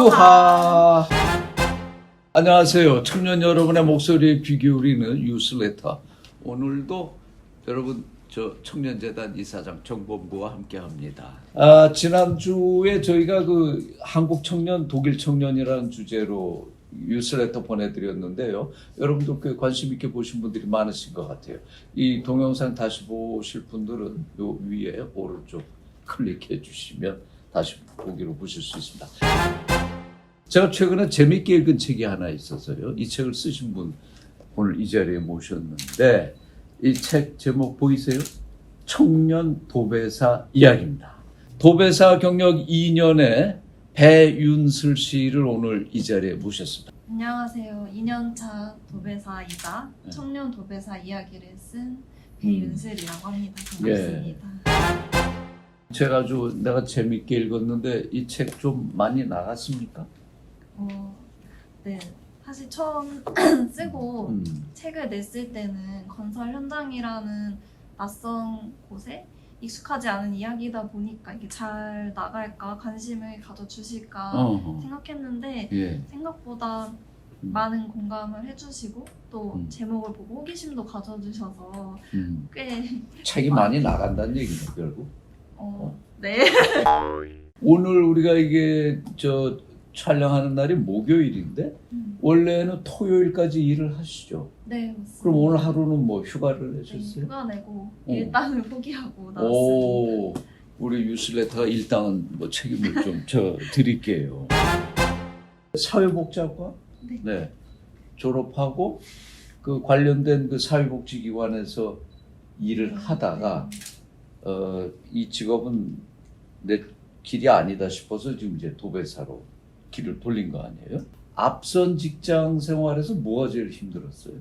유하. 안녕하세요. 청년 여러분의 목소리에 귀 기울이는 뉴스레터. 오늘도 여러분 저 청년재단 이사장 정범구와 함께합니다. 지난주에 저희가 그 한국 청년, 독일 청년이라는 주제로 뉴스레터 보내드렸는데요. 여러분도 꽤 관심 있게 보신 분들이 많으신 것 같아요. 이 동영상 다시 보실 분들은 요 위에 오른쪽 클릭해 주시면 다시 보기로 보실 수 있습니다. 제가 최근에 재밌게 읽은 책이 하나 있어서요. 이 책을 쓰신 분 오늘 이 자리에 모셨는데 이 책 제목 보이세요? 청년 도배사 이야기입니다. 도배사 경력 2년의 배윤슬 씨를 오늘 이 자리에 모셨습니다. 안녕하세요. 2년차 도배사이자 청년 도배사 이야기를 쓴 배윤슬이라고 합니다. 반갑습니다. 내가 재밌게 읽었는데 이 책 좀 많이 나갔습니까? 네. 사실 처음 쓰고 책을 냈을 때는 건설 현장이라는 낯선 곳에 익숙하지 않은 이야기다 보니까 이게 잘 나갈까, 관심을 가져주실까 생각했는데 생각보다 많은 공감을 해주시고 또 제목을 보고 호기심도 가져주셔서 꽤 책이 많이 나간다는 얘기네 결국. 네. 오늘 우리가 이게 촬영하는 날이 목요일인데 원래는 토요일까지 일을 하시죠? 네, 맞습니다. 그럼 오늘 하루는 뭐 휴가를 내셨어요? 네, 휴가 내고 일당을 포기하고 나왔습니다. 우리 뉴스레터가 일당은 뭐 책임을 좀 드릴게요. 사회복지학과? 네. 졸업하고 그 관련된 그 사회복지기관에서 일을 하다가 이 직업은 내 길이 아니다 싶어서 지금 이제 도배사로 길을 돌린 거 아니에요? 앞선 직장 생활에서 뭐가 제일 힘들었어요?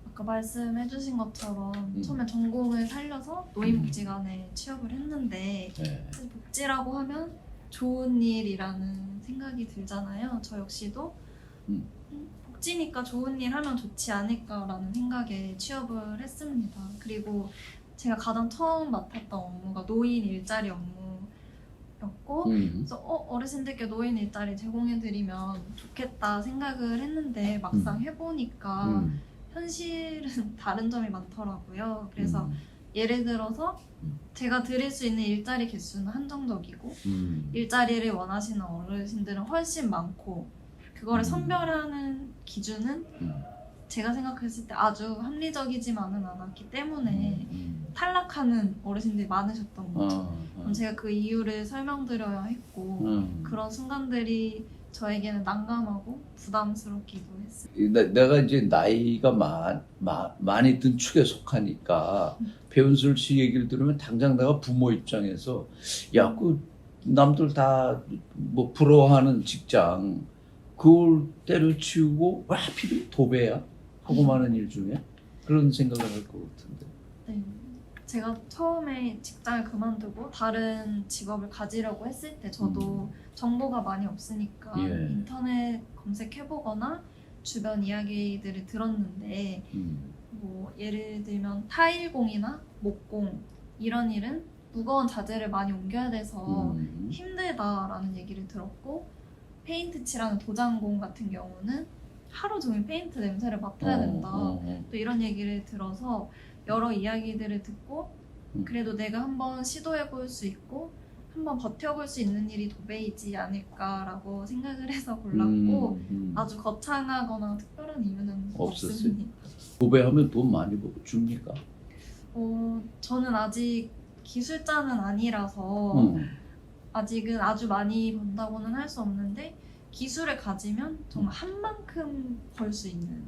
아까 말씀해주신 것처럼 처음에 전공을 살려서 노인복지관에 취업을 했는데 사실 복지라고 하면 좋은 일이라는 생각이 들잖아요. 저 역시도 복지니까 좋은 일 하면 좋지 않을까라는 생각에 취업을 했습니다. 그리고 제가 가장 처음 맡았던 업무가 노인 일자리 업무였고 그래서 어르신들께 노인 일자리 제공해드리면 좋겠다 생각을 했는데 막상 해보니까 현실은 다른 점이 많더라고요. 그래서 예를 들어서 제가 드릴 수 있는 일자리 개수는 한정적이고 일자리를 원하시는 어르신들은 훨씬 많고 그거를 선별하는 기준은 제가 생각했을 때 아주 합리적이지만은 않았기 때문에 탈락하는 어르신들이 많으셨던 거죠. 그럼 제가 그 이유를 설명드려야 했고 그런 순간들이 저에게는 난감하고 부담스럽기도 했어요. 내가 이제 나이가 많이 든 축에 속하니까 배윤슬 씨 얘기를 들으면 당장 내가 부모 입장에서 야, 그 남들 다 뭐 부러워하는 직장 그걸 때려치우고 왜 하필 도배야? 하고 많은 일 중에 그런 생각을 할 것 같은데. 네. 제가 처음에 직장을 그만두고 다른 직업을 가지려고 했을 때 저도 정보가 많이 없으니까 인터넷 검색해보거나 주변 이야기들을 들었는데 뭐 예를 들면 타일공이나 목공 이런 일은 무거운 자재를 많이 옮겨야 돼서 힘들다라는 얘기를 들었고 페인트 칠하는 도장공 같은 경우는 하루 종일 페인트 냄새를 맡아야 된다. 또 이런 얘기를 들어서 여러 이야기들을 듣고 그래도 내가 한번 시도해볼 수 있고 한번 버텨볼 수 있는 일이 도배이지 않을까라고 생각을 해서 골랐고 아주 거창하거나 특별한 이유는 없습니다. 도배하면 돈 많이 줍니까? 저는 아직 기술자는 아니라서 아직은 아주 많이 번다고는 할 수 없는데 기술을 가지면 정말 한 만큼 벌 수 있는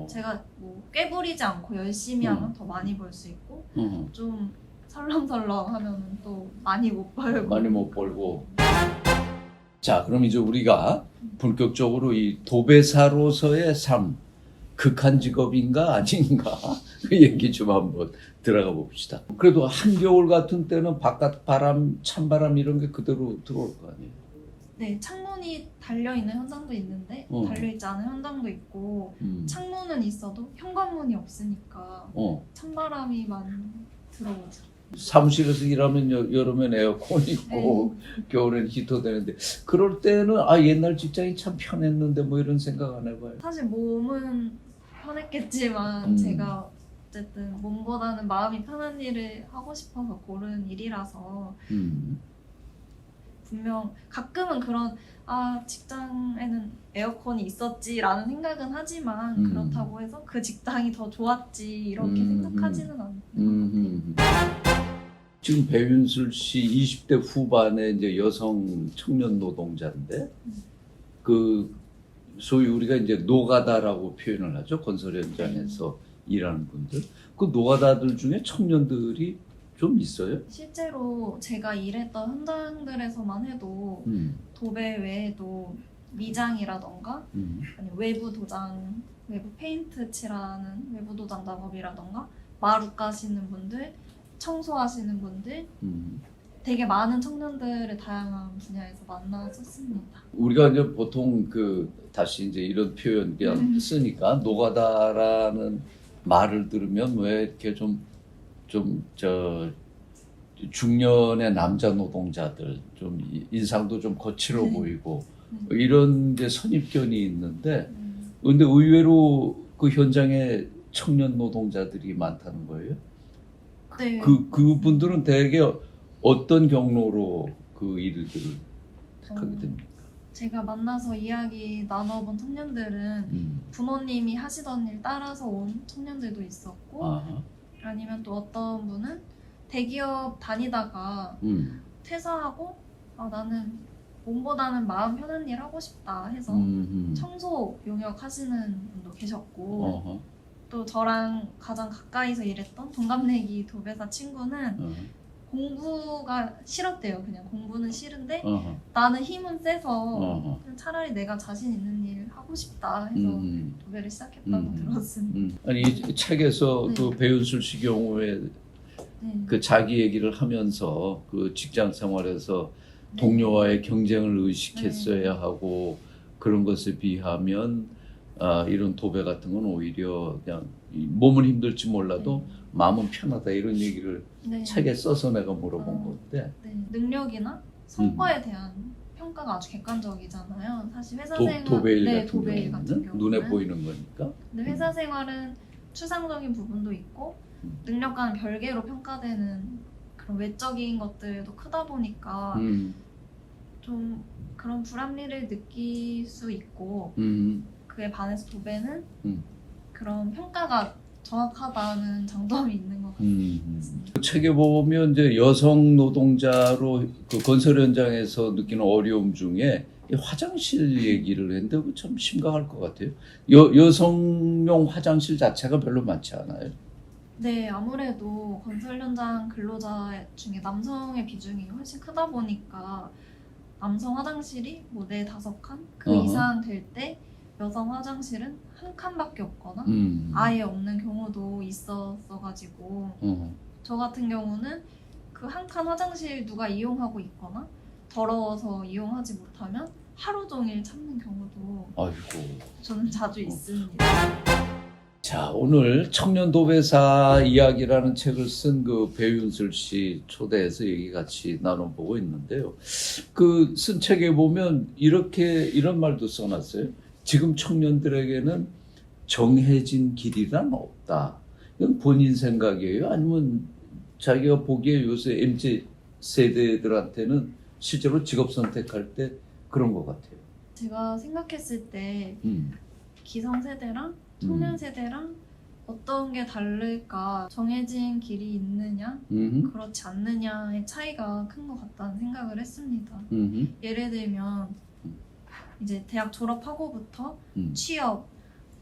제가 뭐 꾀부리지 않고 열심히 하면 더 많이 벌 수 있고 좀 설렁설렁 하면 또 많이 못 벌고 자, 그럼 이제 우리가 본격적으로 이 도배사로서의 삶 극한 직업인가 아닌가 그 얘기 좀 한번 들어가 봅시다. 그래도 한겨울 같은 때는 바깥 바람, 찬바람 이런 게 그대로 들어올 거 아니에요? 네, 창문이 달려있는 현장도 있는데 달려있지 않은 현장도 있고 창문은 있어도 현관문이 없으니까 찬바람이 많이 들어오죠. 사무실에서 일하면 여름엔 에어컨이고 겨울엔 히터 되는데 그럴 때는 옛날 직장이 참 편했는데 뭐 이런 생각 안 해봐요. 사실 몸은 편했겠지만 제가 어쨌든 몸보다는 마음이 편한 일을 하고 싶어서 고른 일이라서 분명 가끔은 그런 직장에는 에어컨이 있었지라는 생각은 하지만 그렇다고 해서 그 직장이 더 좋았지 이렇게 생각하지는 않는 것 같아요. 지금 배윤술 씨 20대 후반의 이제 여성 청년 노동자인데 그 소위 우리가 이제 노가다라고 표현을 하죠. 건설 현장에서 일하는 분들. 그 노가다들 중에 청년들이 좀 있어요? 실제로 제가 일했던 현장들에서만 해도 도배 외에도 미장이라던가 아니면 외부 도장, 외부 페인트 칠하는 외부 도장 작업이라던가 마루 까시는 분들, 청소하시는 분들 되게 많은 청년들을 다양한 분야에서 만났었습니다. 우리가 이제 보통 다시 이제 이런 표현 그냥 쓰니까 노가다라는 말을 들으면 왜 이렇게 중년의 남자 노동자들 좀 인상도 좀 거칠어 보이고 이런 게 선입견이 있는데 근데 의외로 그 현장에 청년 노동자들이 많다는 거예요? 네. 그분들은 대개 어떤 경로로 그 일들을 택하게 됩니까? 제가 만나서 이야기 나눠본 청년들은 부모님이 하시던 일 따라서 온 청년들도 있었고 아니면 또 어떤 분은 대기업 다니다가 퇴사하고 나는 몸보다는 마음 편한 일 하고 싶다 해서 청소 용역 하시는 분도 계셨고 또 저랑 가장 가까이서 일했던 동갑내기 도배사 친구는 공부가 싫었대요. 그냥 공부는 싫은데 나는 힘은 세서 그냥 차라리 내가 자신 있는 일 하고 싶다 해서 도배를 시작했다고 들었습니다. 아니 이 책에서 그 배윤술 씨 경우에 그 자기 얘기를 하면서 그 직장 생활에서 동료와의 경쟁을 의식했어야 하고 그런 것에 비하면 이런 도배 같은 건 오히려 그냥 몸은 힘들지 몰라도 마음은 편하다 이런 얘기를 책에 써서 내가 물어본 건데 능력이나 성과에 대한 평가가 아주 객관적이잖아요. 사실 회사 생활 도배일 도배일 같은 경우는 눈에 보이는 거니까. 근데 회사 생활은 추상적인 부분도 있고 능력과는 별개로 평가되는 그런 외적인 것들도 크다 보니까 좀 그런 불합리를 느낄 수 있고 그에 반해서 도배는 그런 평가가 정확하다는 장점이 있는 것 같습니다. 그 책에 보면 이제 여성 노동자로 그 건설 현장에서 느끼는 어려움 중에 이 화장실 얘기를 했는데 그거 참 심각할 것 같아요. 여성용 화장실 자체가 별로 많지 않아요. 네, 아무래도 건설 현장 근로자 중에 남성의 비중이 훨씬 크다 보니까 남성 화장실이 뭐 4-5칸 그 이상 될 때 여성 화장실은 한 칸밖에 없거나 아예 없는 경우도 있었어가지고 저 같은 경우는 그 한 칸 화장실 누가 이용하고 있거나 더러워서 이용하지 못하면 하루 종일 참는 경우도 저는 자주 있습니다. 자, 오늘 청년 도배사 이야기라는 책을 쓴 그 배윤술 씨 초대해서 얘기 같이 나눠보고 있는데요. 그 쓴 책에 보면 이런 말도 써놨어요. 지금 청년들에게는 정해진 길이란 없다. 이건 본인 생각이에요? 아니면 자기가 보기에 요새 MZ 세대들한테는 실제로 직업 선택할 때 그런 것 같아요? 제가 생각했을 때 기성세대랑 청년세대랑 어떤 게 다를까 정해진 길이 있느냐 그렇지 않느냐의 차이가 큰 것 같다는 생각을 했습니다. 예를 들면 이제 대학 졸업하고부터 취업,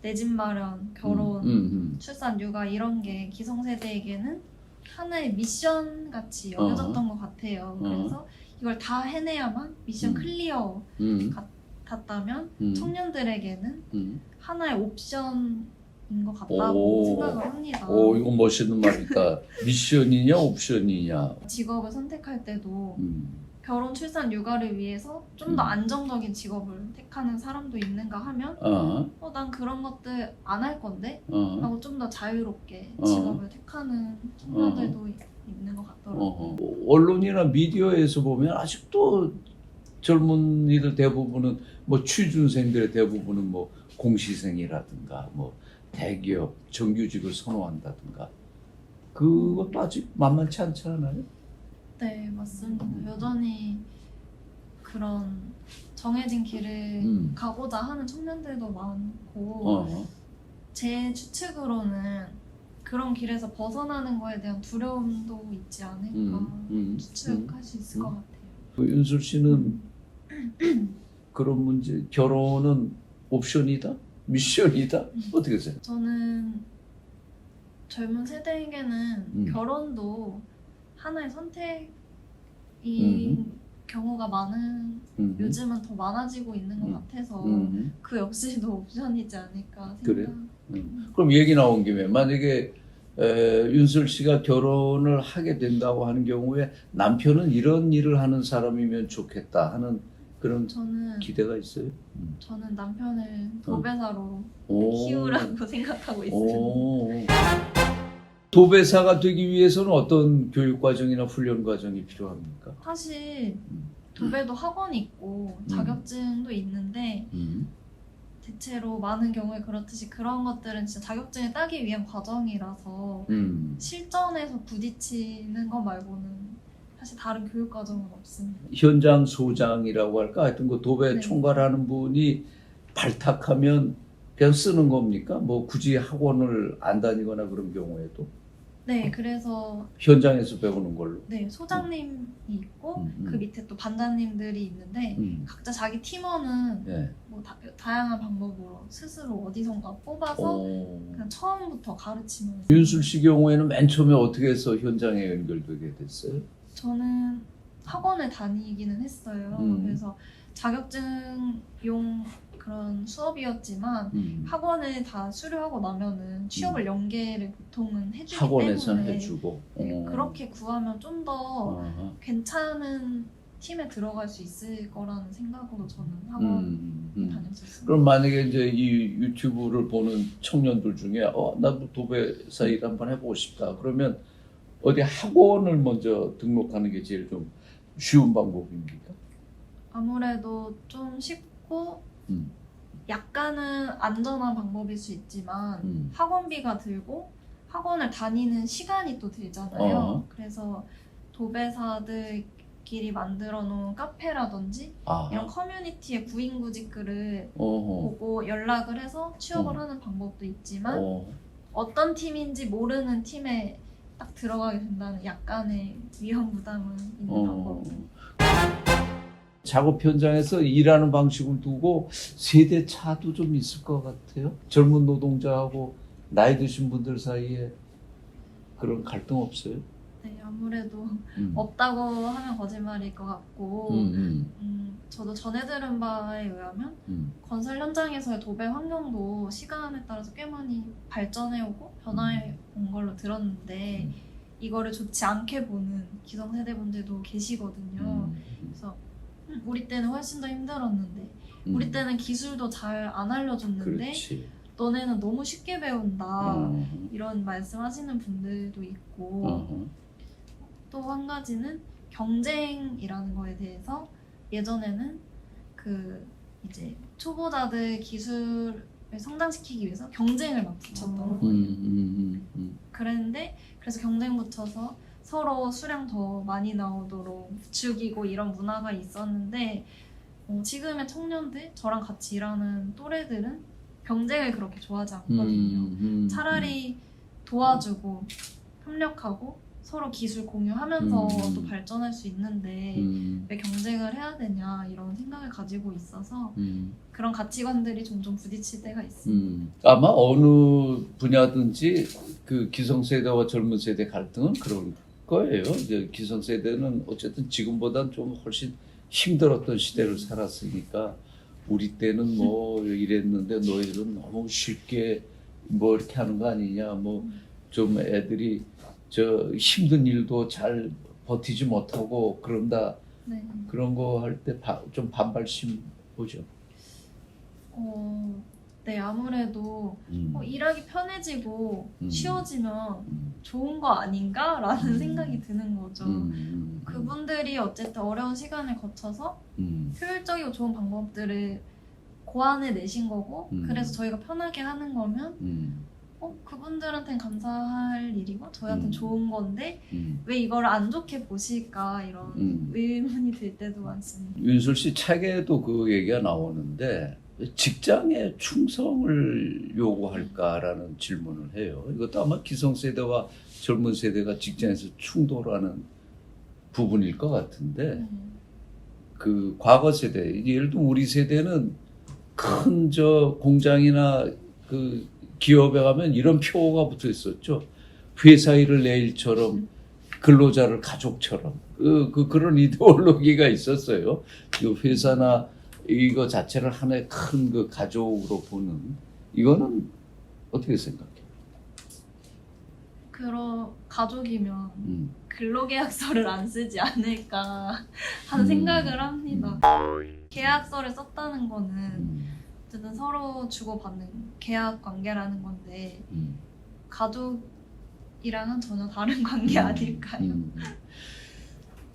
내 집 마련, 결혼, 출산, 육아 이런 게 기성세대에게는 하나의 미션 같이 여겨졌던 것 같아요. 그래서 이걸 다 해내야만 미션 클리어 같다면 청년들에게는 하나의 옵션인 것 같다고 생각을 합니다. 이건 멋있는 말이다. 미션이냐 옵션이냐. 직업을 선택할 때도 결혼, 출산, 육아를 위해서 좀 더 안정적인 직업을 택하는 사람도 있는가 하면 난 그런 것들 안 할 건데 하고 좀 더 자유롭게 직업을 택하는 청년들도 있는 것 같더라고요. 언론이나 미디어에서 보면 아직도 젊은이들 대부분은 뭐 취준생들의 대부분은 뭐 공시생이라든가 뭐 대기업 정규직을 선호한다든가 그것도 아직 만만치 않지 않아요? 네, 맞습니다. 여전히 그런 정해진 길을 가고자 하는 청년들도 많고 제 추측으로는 그런 길에서 벗어나는 거에 대한 두려움도 있지 않을까 추측할 수 있을 것 같아요. 윤술 씨는 그런 문제, 결혼은 옵션이다? 미션이다? 어떻게 생각해요? 저는 젊은 세대에게는 결혼도 하나의 선택인 경우가 많은 요즘은 더 많아지고 있는 것 같아서 그 역시도 옵션이지 않을까 그래요? 생각. 그럼 얘기 나온 김에 만약에 윤술 씨가 결혼을 하게 된다고 하는 경우에 남편은 이런 일을 하는 사람이면 좋겠다 하는 그런 기대가 있어요? 저는 남편을 도배사로 오. 키우라고 생각하고 있습니다. 도배사가 되기 위해서는 어떤 교육 과정이나 훈련 과정이 필요합니까? 사실 도배도 학원이 있고 자격증도 있는데 대체로 많은 경우에 그렇듯이 그런 것들은 진짜 자격증을 따기 위한 과정이라서 실전에서 부딪히는 것 말고는 사실 다른 교육 과정은 없습니다. 현장 소장이라고 할까? 하여튼 그 도배 네. 총괄하는 분이 발탁하면 그냥 쓰는 겁니까? 뭐 굳이 학원을 안 다니거나 그런 경우에도? 네, 그래서 현장에서 배우는 걸로? 네, 소장님이 있고 그 밑에 또 반장님들이 있는데 각자 자기 팀원은 네. 뭐 다양한 방법으로 스스로 어디선가 뽑아서 그냥 처음부터 가르치면서. 윤술 씨 경우에는 맨 처음에 어떻게 해서 현장에 연결되게 됐어요? 저는 학원을 다니기는 했어요. 그래서 자격증용 그런 수업이었지만 학원을 다 수료하고 나면은 취업을 연계를 보통은 해주기 학원에서는 때문에 해주고. 네, 그렇게 구하면 좀 더 괜찮은 팀에 들어갈 수 있을 거라는 생각으로 저는 학원 다녔었어요. 그럼 만약에 이제 이 유튜브를 보는 청년들 중에 나도 도배사 일 한번 해보고 싶다. 그러면 어디 학원을 먼저 등록하는 게 제일 좀 쉬운 방법입니까? 아무래도 좀 쉽고 약간은 안전한 방법일 수 있지만 학원비가 들고 학원을 다니는 시간이 또 들잖아요. 그래서 도배사들끼리 만들어 놓은 카페라든지 이런 커뮤니티의 구인구직글을 보고 연락을 해서 취업을 하는 방법도 있지만 어떤 팀인지 모르는 팀에 딱 들어가게 된다는 약간의 위험 부담은 있는 방법입니다. 작업 현장에서 일하는 방식을 두고 세대 차도 좀 있을 것 같아요. 젊은 노동자하고 나이 드신 분들 사이에 그런 갈등 없어요? 네, 아무래도 없다고 하면 거짓말일 것 같고 저도 전해 들은 바에 의하면 건설 현장에서의 도배 환경도 시간에 따라서 꽤 많이 발전해오고 변화해 온 걸로 들었는데 이거를 좋지 않게 보는 기성세대분들도 계시거든요. 그래서 우리 때는 훨씬 더 힘들었는데 우리 때는 기술도 잘 안 알려줬는데 그렇지. 너네는 너무 쉽게 배운다 이런 말씀하시는 분들도 있고 또 한 가지는 경쟁이라는 거에 대해서 예전에는 그 이제 초보자들 기술을 성장시키기 위해서 경쟁을 막 붙였던 거예요. 그랬는데 그래서 경쟁 붙여서 서로 수량 더 많이 나오도록 부추기고 이런 문화가 있었는데 지금의 청년들, 저랑 같이 일하는 또래들은 경쟁을 그렇게 좋아하지 않거든요. 차라리 도와주고 협력하고 서로 기술 공유하면서 또 발전할 수 있는데 왜 경쟁을 해야 되냐 이런 생각을 가지고 있어서 그런 가치관들이 종종 부딪힐 때가 있습니다. 아마 어느 분야든지 그 기성세대와 젊은 세대 갈등은 그런 거예요. 이제 기성세대는 어쨌든 지금보다는 좀 훨씬 힘들었던 시대를 살았으니까 우리 때는 뭐 이랬는데 너희들은 너무 쉽게 뭐 이렇게 하는 거 아니냐, 뭐 좀 애들이 저 힘든 일도 잘 버티지 못하고 그런다. 네. 그런 거 할 때 좀 반발심 보죠. 네, 아무래도 일하기 편해지고 음. 쉬워지면 음. 좋은 거 아닌가라는 음. 생각이 드는 거죠. 그분들이 어쨌든 어려운 시간을 거쳐서 효율적이고 좋은 방법들을 고안해 내신 거고 그래서 저희가 편하게 하는 거면 그분들한테는 감사할 일이고 저희한테는 좋은 건데 왜 이걸 안 좋게 보실까 이런 의문이 들 때도 많습니다. 윤술 씨 책에도 그 얘기가 나오는데 직장에 충성을 요구할까라는 질문을 해요. 이것도 아마 기성세대와 젊은 세대가 직장에서 충돌하는 부분일 것 같은데 그 과거 세대, 예를 들면 우리 세대는 큰 저 공장이나 그 기업에 가면 이런 표가 붙어 있었죠. 회사 일을 내일처럼 근로자를 가족처럼 그런 이데올로기가 있었어요. 그 회사나 이거 자체를 하나의 큰 그 가족으로 보는 이거는 어떻게 생각해? 그런 가족이면 근로계약서를 안 쓰지 않을까 하는 생각을 합니다. 계약서를 썼다는 거는 어쨌든 서로 주고받는 계약 관계라는 건데 가족이랑은 전혀 다른 관계 아닐까요?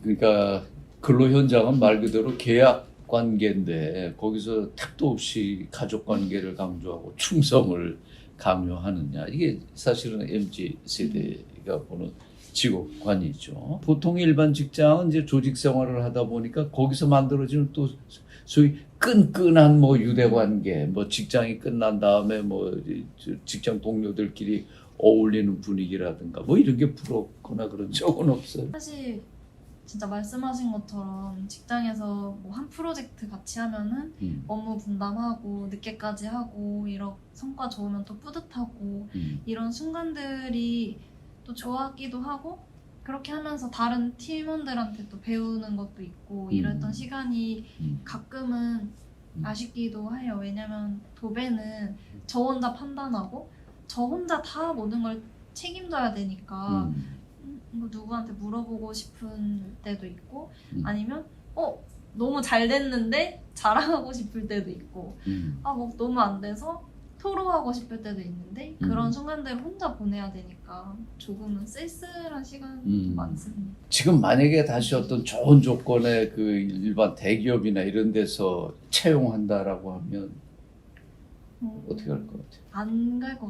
그러니까 근로 현장은 말 그대로 계약 관계인데 거기서 택도 없이 가족 관계를 강조하고 충성을 강요하느냐 이게 사실은 MZ 세대가 보는 직업관이죠. 보통 일반 직장은 이제 조직 생활을 하다 보니까 거기서 만들어지는 또 소위 끈끈한 뭐 유대 관계, 뭐 직장이 끝난 다음에 뭐 직장 동료들끼리 어울리는 분위기라든가 뭐 이런 게 부럽거나 그런 적은 없어요. 사실 진짜 말씀하신 것처럼 직장에서 뭐 한 프로젝트 같이 하면은 업무 분담하고 늦게까지 하고 이런 성과 좋으면 또 뿌듯하고 이런 순간들이 또 좋았기도 하고 그렇게 하면서 다른 팀원들한테 또 배우는 것도 있고 이랬던 시간이 가끔은 아쉽기도 해요. 왜냐면 도배는 저 혼자 판단하고 저 혼자 다 모든 걸 책임져야 되니까 뭐 누구한테 물어보고 싶은 때도 있고 아니면 너무 잘 됐는데 자랑하고 싶을 때도 있고 뭐 너무 안 돼서 토로하고 싶을 때도 있는데 그런 순간들을 혼자 보내야 되니까 조금은 쓸쓸한 시간도 많습니다. 지금 만약에 다시 어떤 좋은 조건의 그 일반 대기업이나 이런 데서 채용한다라고 하면 어떻게 할 것 같아요? 안 갈 것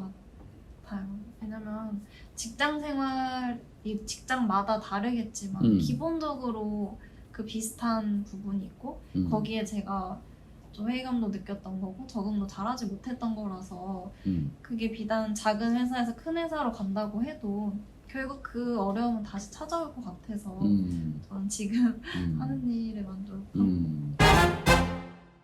같아요. 왜냐면 직장 생활이 직장마다 다르겠지만 기본적으로 그 비슷한 부분이 있고 거기에 제가 좀 회의감도 느꼈던 거고 적응도 잘하지 못했던 거라서 그게 비단 작은 회사에서 큰 회사로 간다고 해도 결국 그 어려움은 다시 찾아올 것 같아서 저는 지금 하는 일에 만족하고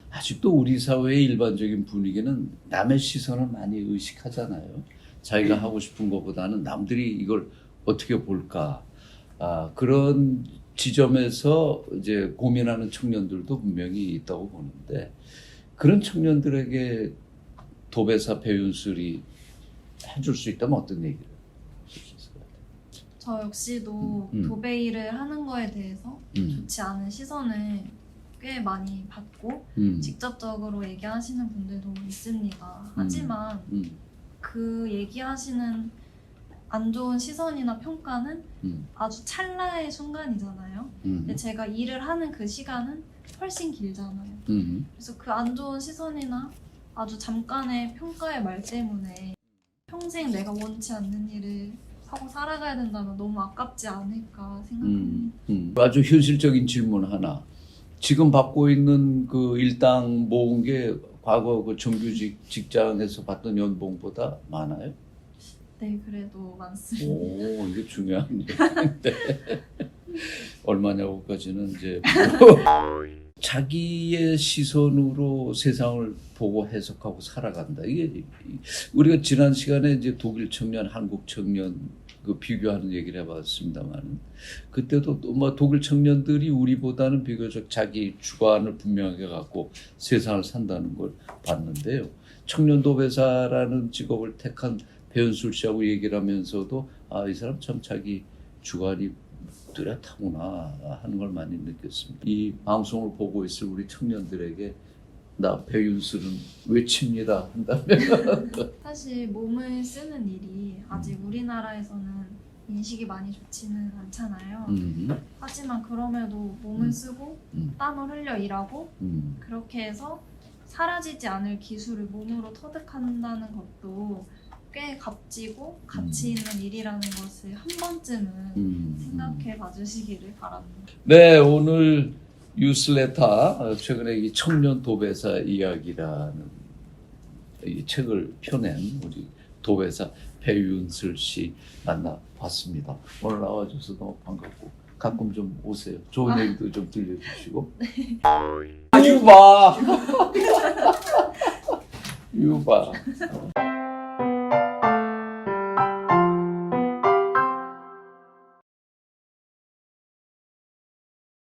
아직도 우리 사회의 일반적인 분위기는 남의 시선을 많이 의식하잖아요. 자기가 하고 싶은 것보다는 남들이 이걸 어떻게 볼까 그런 지점에서 이제 고민하는 청년들도 분명히 있다고 보는데 그런 청년들에게 도배사 배윤술이 해줄 수 있다면 어떤 얘기를 할 수 있을 것 같아요? 저 역시도 도배 일을 하는 거에 대해서 좋지 않은 시선을 꽤 많이 받고 직접적으로 얘기하시는 분들도 있습니다. 하지만 그 얘기하시는 안 좋은 시선이나 평가는 아주 찰나의 순간이잖아요. 근데 제가 일을 하는 그 시간은 훨씬 길잖아요. 그래서 그 안 좋은 시선이나 아주 잠깐의 평가의 말 때문에 평생 내가 원치 않는 일을 하고 살아가야 된다면 너무 아깝지 않을까 생각합니다. 아주 현실적인 질문 하나. 지금 받고 있는 그 일당 모은 게 과거 그 정규직 직장에서 받던 연봉보다 많아요? 네, 그래도 많습니다. 오, 이게 중요한 얘기인데 얼마냐고까지는 이제 자기의 시선으로 세상을 보고 해석하고 살아간다. 이게 우리가 지난 시간에 이제 독일 청년, 한국 청년 그 비교하는 얘기를 해봤습니다만 그때도 또 뭐 독일 청년들이 우리보다는 비교적 자기 주관을 분명하게 갖고 세상을 산다는 걸 봤는데요. 청년 도배사라는 직업을 택한 배윤술 씨하고 얘기를 하면서도 이 사람 참 자기 주관이 뚜렷하구나 하는 걸 많이 느꼈습니다. 이 방송을 보고 있을 우리 청년들에게 나 배윤수는 외칩니다 한다면 사실 몸을 쓰는 일이 아직 우리나라에서는 인식이 많이 좋지는 않잖아요. 하지만 그럼에도 몸을 쓰고 땀을 흘려 일하고 그렇게 해서 사라지지 않을 기술을 몸으로 터득한다는 것도 꽤 값지고 가치 있는 일이라는 것을 한 번쯤은 생각해 봐주시기를 바랍니다. 네, 오늘 뉴스레터 최근에 이 청년 도배사 이야기라는 이 책을 펴낸 우리 도배사 배윤슬 씨 만나봤습니다. 오늘 나와줘서 너무 반갑고 가끔 좀 오세요. 좋은 얘기도 좀 들려주시고. 유바. 유바.